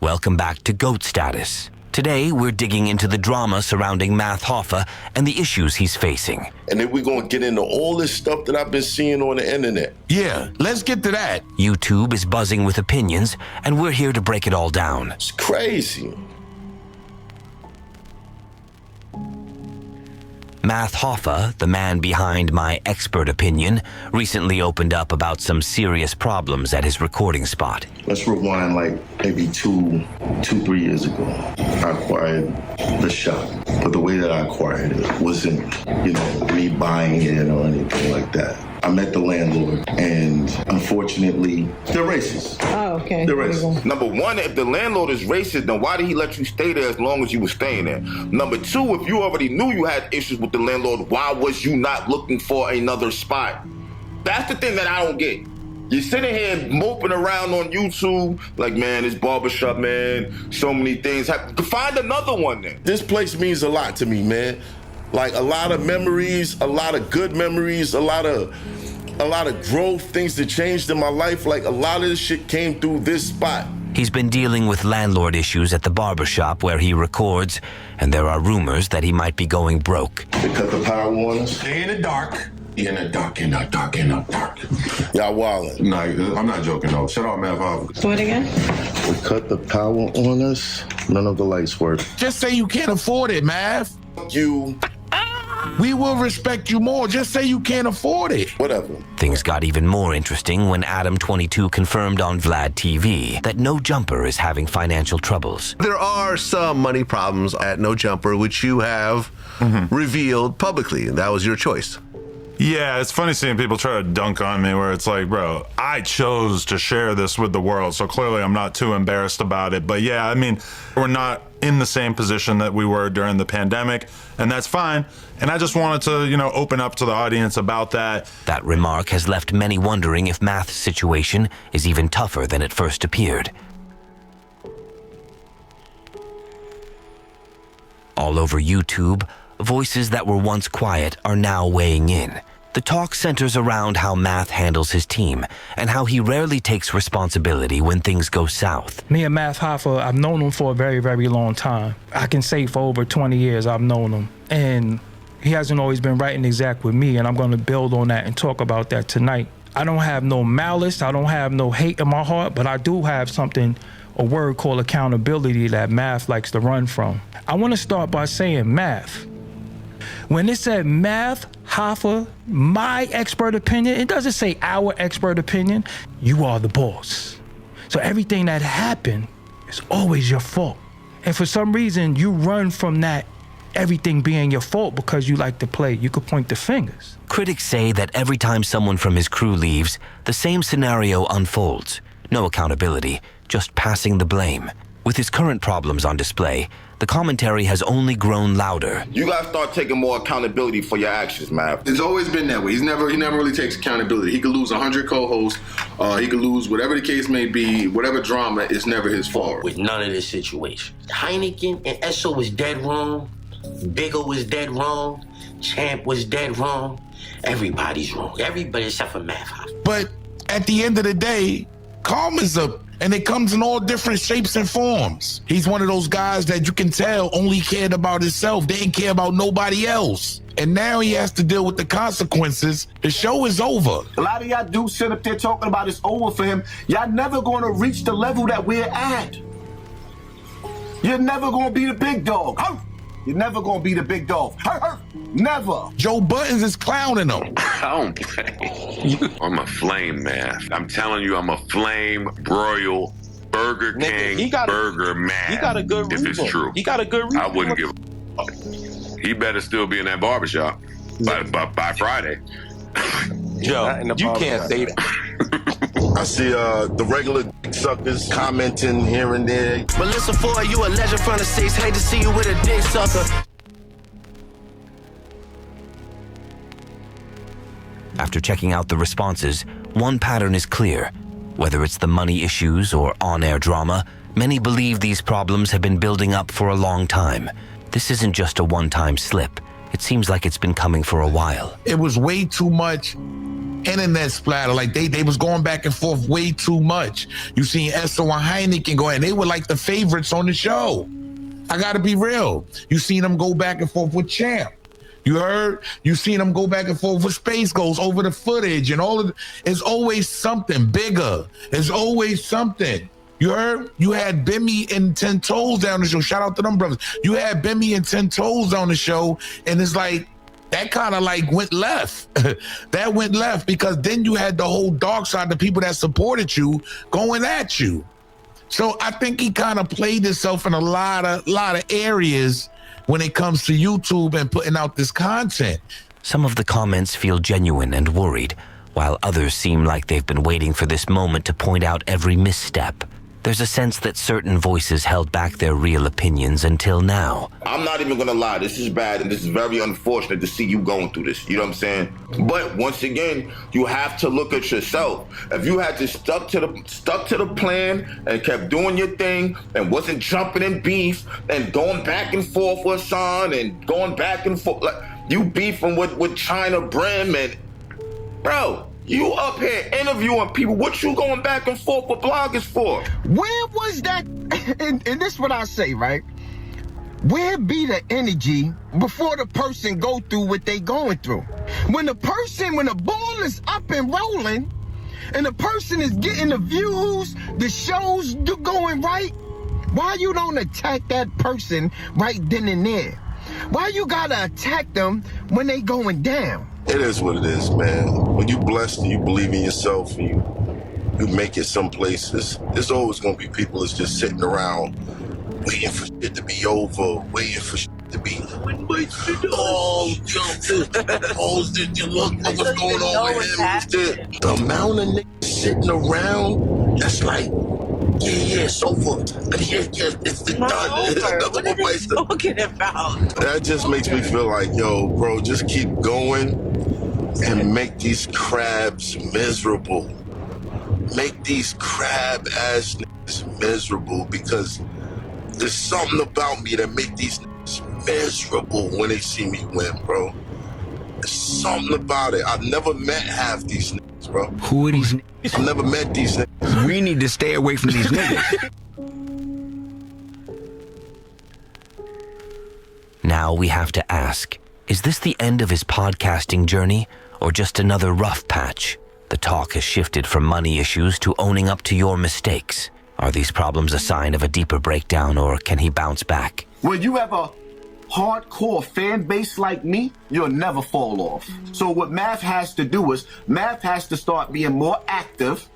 Welcome back to GOAT Status. Today, we're digging into the drama surrounding Math Hoffa and the issues he's facing. And then we're going to get into all this stuff that I've been seeing on the internet. Yeah, let's get to that. YouTube is buzzing with opinions, and we're here to break it all down. It's crazy. Math Hoffa, the man behind my expert opinion, recently opened up about some serious problems at his recording spot. Let's rewind like maybe 3 years ago. I acquired the shop, but the way that I acquired it wasn't, me buying it or anything like that. I met the landlord, and unfortunately, they're racist. Oh, okay. They're racist. Number one, if the landlord is racist, then why did he let you stay there as long as you were staying there? Number two, if you already knew you had issues with the landlord, why was you not looking for another spot? That's the thing that I don't get. You're sitting here moping around on YouTube, like, man, this barbershop, man, so many things. Find another one then. This place means a lot to me, man. Like a lot of memories, a lot of good memories, a lot of growth, things that changed in my life. Like a lot of this shit came through this spot. He's been dealing with landlord issues at the barbershop where he records, and there are rumors that he might be going broke. They cut the power on us. Stay in the dark. In the dark. Y'all wildin'. No, I'm not joking, though. Shut up, Math Hoffa. Do it again? They cut the power on us. None of the lights work. Just say you can't afford it, Math. You. We will respect you more. Just say you can't afford it. Whatever. Things got even more interesting when Adam22 confirmed on Vlad TV that No Jumper is having financial troubles. There are some money problems at No Jumper, which you have revealed publicly. That was your choice. Yeah, it's funny seeing people try to dunk on me where it's like, bro, I chose to share this with the world, so clearly I'm not too embarrassed about it. But yeah, I mean, we're not in the same position that we were during the pandemic, and that's fine. And I just wanted to, open up to the audience about that. That remark has left many wondering if Math's situation is even tougher than it first appeared. All over YouTube, voices that were once quiet are now weighing in. The talk centers around how Math handles his team and how he rarely takes responsibility when things go south. Me and Math Hoffa, I've known him for a very, very long time. I can say for over 20 years I've known him. And he hasn't always been right and exact with me, and I'm going to build on that and talk about that tonight. I don't have no malice, I don't have no hate in my heart, but I do have a word called accountability that Math likes to run from. I want to start by saying, Math, when it said Math Hoffa, my expert opinion, it doesn't say our expert opinion. You are the boss. So everything that happened is always your fault. And for some reason, you run from that everything being your fault because you like to play. You could point the fingers. Critics say that every time someone from his crew leaves, the same scenario unfolds. No accountability, just passing the blame. With his current problems on display, the commentary has only grown louder. You gotta start taking more accountability for your actions, man. It's always been that way. He never really takes accountability. He could lose 100 co-hosts. He could lose whatever the case may be, whatever drama, it's never his fault. With none of this situation. Heineken and Esso was dead wrong. Bigger was dead wrong. Champ was dead wrong. Everybody's wrong. Everybody except for Math Hoffa. But at the end of the day, karma's up. And it comes in all different shapes and forms. He's one of those guys that you can tell only cared about himself. They didn't care about nobody else. And now he has to deal with the consequences. The show is over. A lot of y'all do sit up there talking about it's over for him. Y'all never gonna reach the level that we're at. You're never gonna be the big dog. You're never gonna be the big dog. Never. Joe Buttons is clowning him. I don't play. I'm a flame, man. I'm telling you, I'm a flame broil Burger King burger man. He got a good if it's true. He got a good reason. I wouldn't give a fuck. He better still be in that barbershop by Friday. Joe, you can't say that. I see the regular suckers commenting here and there. But listen, for you a legend from the States. Hate to see you with a dick sucker. After checking out the responses, one pattern is clear. Whether it's the money issues or on-air drama, many believe these problems have been building up for a long time. This isn't just a one-time slip. It seems like it's been coming for a while. It was way too much internet splatter. Like they was going back and forth way too much. You seen Esso and Heineken go, and they were like the favorites on the show. I gotta be real. You seen them go back and forth with Champ. You heard? You seen them go back and forth with Space Ghost over the footage and all of it. It's always something bigger. It's always something. You heard? You had Bimmy and 10 Toes down the show. Shout out to them brothers. You had Bimmy and 10 Toes on the show, and it's like, that kind of like went left. That went left because then you had the whole dark side, the people that supported you going at you. So I think he kind of played himself in a lot of areas when it comes to YouTube and putting out this content. Some of the comments feel genuine and worried, while others seem like they've been waiting for this moment to point out every misstep. There's a sense that certain voices held back their real opinions until now. I'm not even gonna lie, this is bad and this is very unfortunate to see you going through this, you know what I'm saying? But once again, you have to look at yourself. If you had just stuck to the plan and kept doing your thing and wasn't jumping in beef and going back and forth with Son and going back and forth, like you beefing with China Brim and, bro, you up here interviewing people. What you going back and forth with bloggers for? Where was that? And this is what I say, right? Where be the energy before the person go through what they going through? When the ball is up and rolling, and the person is getting the views, the shows going right, why you don't attack that person right then and there? Why you gotta attack them when they going down? It is what it is, man. When you blessed and you believe in yourself and you make it some places, there's always gonna be people that's just sitting around waiting for shit to be over, waiting for shit to be, oh, look what's going on with him. The amount of niggas sitting around, that's like, yeah, it's over. Yeah, it's done. What are they talking about? That just makes me feel like, yo, bro, just keep going and make these crabs miserable. Make these crab-ass niggas miserable because there's something about me that make these niggas miserable when they see me win, bro. There's something about it. I've never met half these niggas, bro. Who are these niggas? I've never met these niggas. We need to stay away from these niggas. Now we have to ask, is this the end of his podcasting journey or just another rough patch? The talk has shifted from money issues to owning up to your mistakes. Are these problems a sign of a deeper breakdown or can he bounce back? When you have a hardcore fan base like me, you'll never fall off. So what Math has to do is, Math has to start being more active,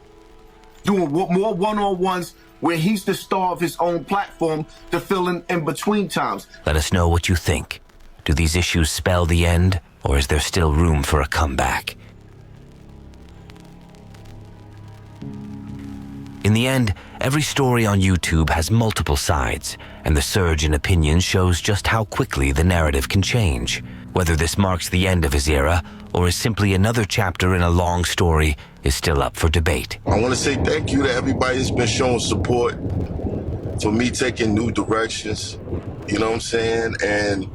doing more one-on-ones where he's the star of his own platform to fill in between times. Let us know what you think. Do these issues spell the end, or is there still room for a comeback? In the end, every story on YouTube has multiple sides, and the surge in opinions shows just how quickly the narrative can change. Whether this marks the end of his era or is simply another chapter in a long story is still up for debate. I want to say thank you to everybody that's been showing support for me taking new directions, you know what I'm saying, and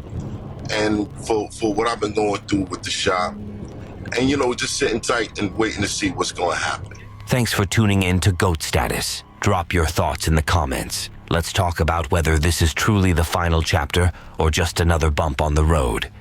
for what I've been going through with the shop, and you know, just sitting tight and waiting to see what's going to happen. Thanks for tuning in to GOAT Status. Drop your thoughts in the comments. Let's talk about whether this is truly the final chapter or just another bump on the road.